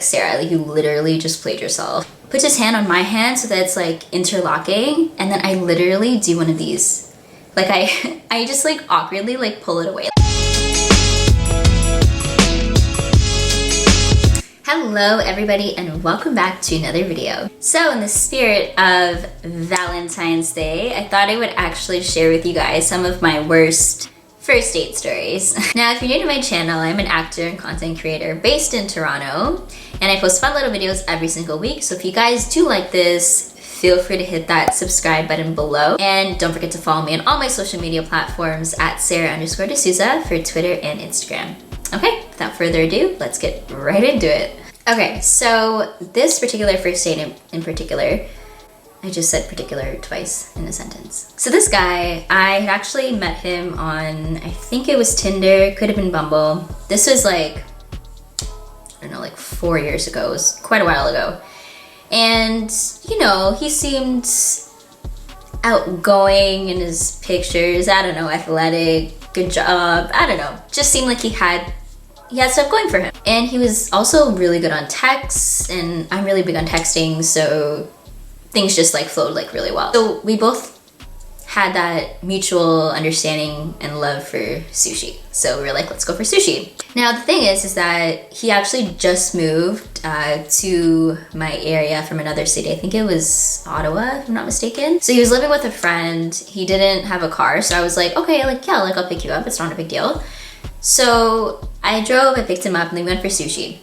Sarah, like you literally just played yourself. Puts his hand on my hand so that it's like interlocking, and then I literally do one of these. Like I just like awkwardly like pull it away. Hello everybody and welcome back to another video. So in the spirit of Valentine's Day, I thought I would actually share with you guys some of my worst first date stories. Now, if you're new to my channel, I'm an actor and content creator based in Toronto, and I post fun little videos every single week. So if you guys do like this, feel free to hit that subscribe button below. And don't forget to follow me on all my social media platforms at Sarah_DeSouza for Twitter and Instagram. Okay, without further ado, let's get right into it. Okay, so this particular first date in particular, I just said particular twice in a sentence. So this guy, I had actually met him on, I think it was Tinder, could have been Bumble. This was like, I don't know, like 4 years ago. It was quite a while ago. And, you know, he seemed outgoing in his pictures. I don't know, athletic, good job. I don't know. Just seemed like he had stuff going for him. And he was also really good on texts, and I'm really big on texting, so things just like flowed like really well. So we both had that mutual understanding and love for sushi. So we were like, let's go for sushi. Now the thing is that he actually just moved to my area from another city. I think it was Ottawa, if I'm not mistaken. So he was living with a friend. He didn't have a car. So I was like, okay, like, yeah, like I'll pick you up. It's not a big deal. So I drove, I picked him up, and then we went for sushi.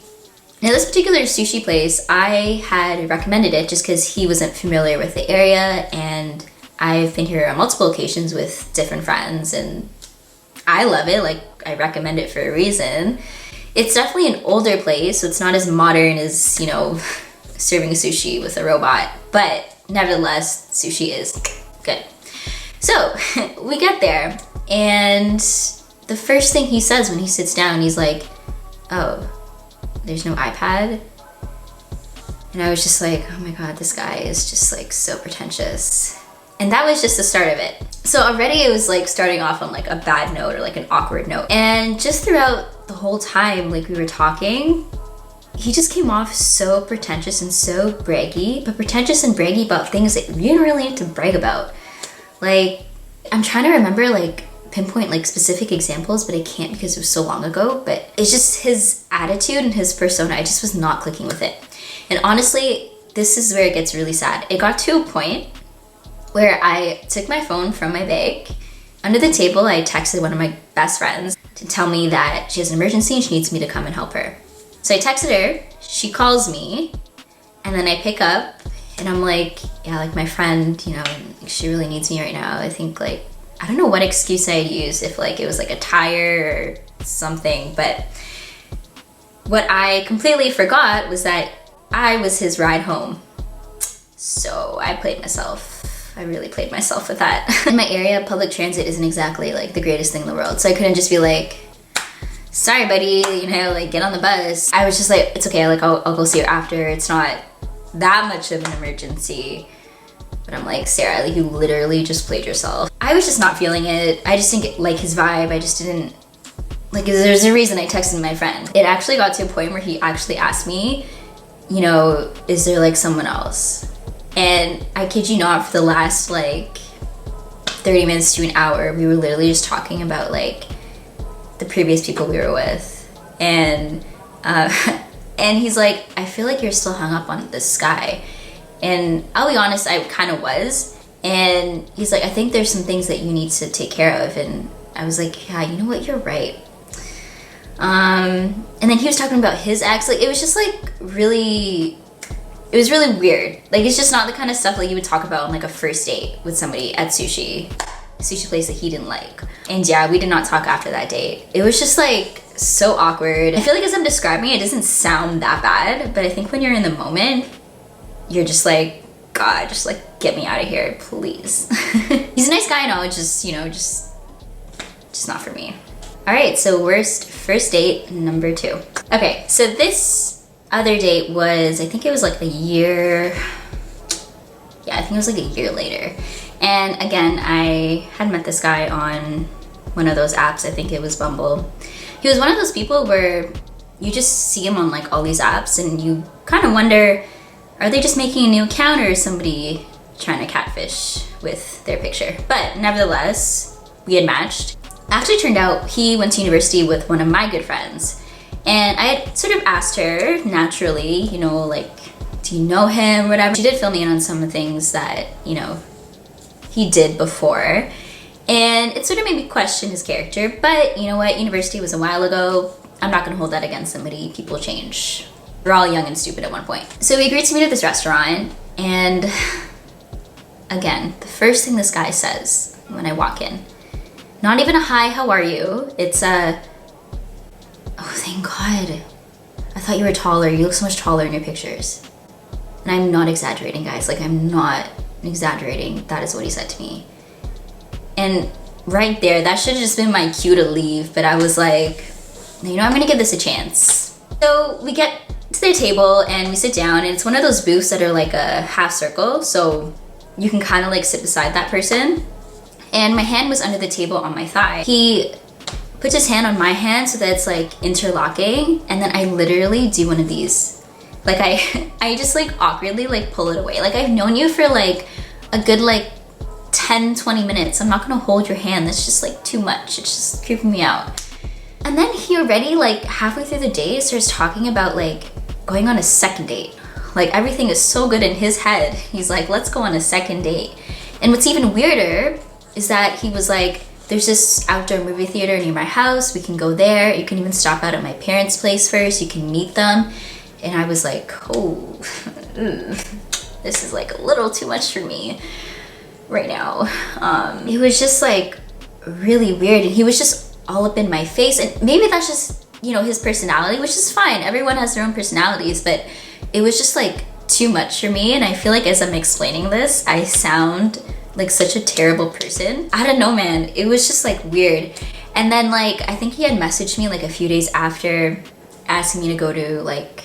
Now this particular sushi place, I had recommended it just because he wasn't familiar with the area, and I've been here on multiple occasions with different friends, and I love it. Like, I recommend it for a reason. It's definitely an older place, so it's not as modern as, you know, serving sushi with a robot, but nevertheless, sushi is good. So we get there, and the first thing he says when he sits down, he's like, oh, there's no iPad? And I was just like, oh my God, this guy is just like so pretentious. And that was just the start of it. So already it was like starting off on like a bad note or like an awkward note. And just throughout the whole time, like we were talking, he just came off so pretentious and so braggy, but pretentious and braggy about things that you didn't really need to brag about. Like, I'm trying to remember like pinpoint like specific examples, but I can't because it was so long ago. But it's just his attitude and his persona, I just was not clicking with it. And honestly, this is where it gets really sad. It got to a point where I took my phone from my bag. Under the table, I texted one of my best friends to tell me that she has an emergency and she needs me to come and help her. So I texted her, she calls me, and then I pick up and I'm like, yeah, like my friend, you know, she really needs me right now. I think like, I don't know what excuse I'd use, if like it was like a tire or something, but what I completely forgot was that I was his ride home. So I played myself. I really played myself with that. In my area, public transit isn't exactly like the greatest thing in the world. So I couldn't just be like, sorry buddy, you know, like get on the bus. I was just like, it's okay, like I'll go see you after. It's not that much of an emergency. But I'm like, Sarah, like you literally just played yourself. I was just not feeling it. I just didn't like his vibe. I just didn't, like there's a reason I texted my friend. It actually got to a point where he actually asked me, you know, is there like someone else? And I kid you not, for the last like 30 minutes to an hour, we were literally just talking about like the previous people we were with. And and he's like, I feel like you're still hung up on this guy. And I'll be honest, I kind of was. And he's like, I think there's some things that you need to take care of. And I was like, yeah, you know what, you're right. And then he was talking about his ex. Like, it was just like really, it was really weird. Like, it's just not the kind of stuff like you would talk about on like a first date with somebody at sushi place that he didn't like. And yeah, we did not talk after that date. It was just like so awkward. I feel like as I'm describing it, it doesn't sound that bad, but I think when you're in the moment, you're just like, God, just like get me out of here, please. He's a nice guy and all, just, you know, just not for me. All right, so worst first date number 2. Okay, so this other date was, I think it was like a year, yeah, I think it was like a year later. And again, I had met this guy on one of those apps, I think it was Bumble. He was one of those people where you just see them on like all these apps and you kind of wonder, are they just making a new account or is somebody trying to catfish with their picture? But nevertheless, we had matched. Actually turned out he went to university with one of my good friends. And I had sort of asked her naturally, you know, like, do you know him, whatever. She did fill me in on some of the things that, you know, he did before. And it sort of made me question his character, but you know what, university was a while ago. I'm not gonna hold that against somebody, people change. We're all young and stupid at one point. So we agreed to meet at this restaurant, and again, the first thing this guy says when I walk in, not even a hi, how are you? It's a, oh thank God. I thought you were taller, you look so much taller in your pictures. And I'm not exaggerating, guys, like I'm not exaggerating, that is what he said to me. And right there, that should have just been my cue to leave, but I was like, you know, I'm gonna give this a chance. So we get to their table and we sit down, and it's one of those booths that are like a half circle, so you can kind of like sit beside that person. And my hand was under the table on my thigh. He puts his hand on my hand so that it's like interlocking, and then I literally do one of these. Like I just like awkwardly like pull it away. Like I've known you for like a good like 10-20 minutes. I'm not gonna hold your hand. That's just like too much. It's just creeping me out. And then he already like halfway through the day starts talking about like going on a second date. Like everything is so good in his head. He's like, let's go on a second date. And what's even weirder is that he was like, there's this outdoor movie theater near my house. We can go there. You can even stop out at my parents' place first. You can meet them. And I was like, oh, this is like a little too much for me right now. It was just like really weird, and he was just all up in my face, and maybe that's just, you know, his personality, which is fine. Everyone has their own personalities, but it was just like too much for me. And I feel like as I'm explaining this, I sound like such a terrible person. I don't know, man, it was just like weird. And then like I think he had messaged me like a few days after asking me to go to like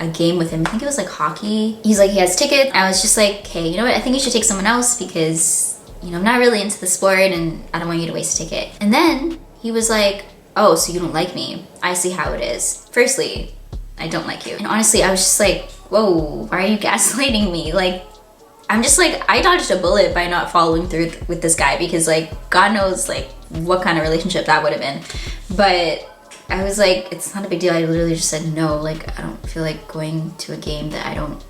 a game with him. I think it was like hockey. He's like, he has tickets. I was just like, hey, you know what? I think you should take someone else because, you know, I'm not really into the sport and I don't want you to waste a ticket. And then he was like, oh, so you don't like me? I see how it is. Firstly, I don't like you. And honestly, I was just like, whoa, why are you gaslighting me? Like, I'm just like, I dodged a bullet by not following through with this guy because like, God knows like what kind of relationship that would have been. But I was like, it's not a big deal. I literally just said no. Like, I don't feel like going to a game that I don't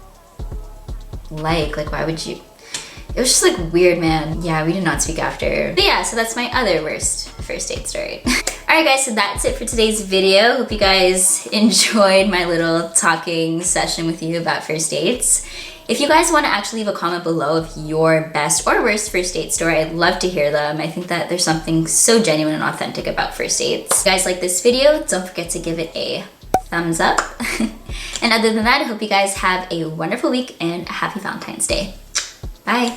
like. Like, why would you? It was just like weird, man. Yeah, we did not speak after. But yeah, so that's my other worst first date story. Alright guys, so that's it for today's video. Hope you guys enjoyed my little talking session with you about first dates. If you guys want to actually leave a comment below of your best or worst first date story, I'd love to hear them. I think that there's something so genuine and authentic about first dates. If you guys like this video, don't forget to give it a thumbs up. And other than that, I hope you guys have a wonderful week and a happy Valentine's Day. Bye.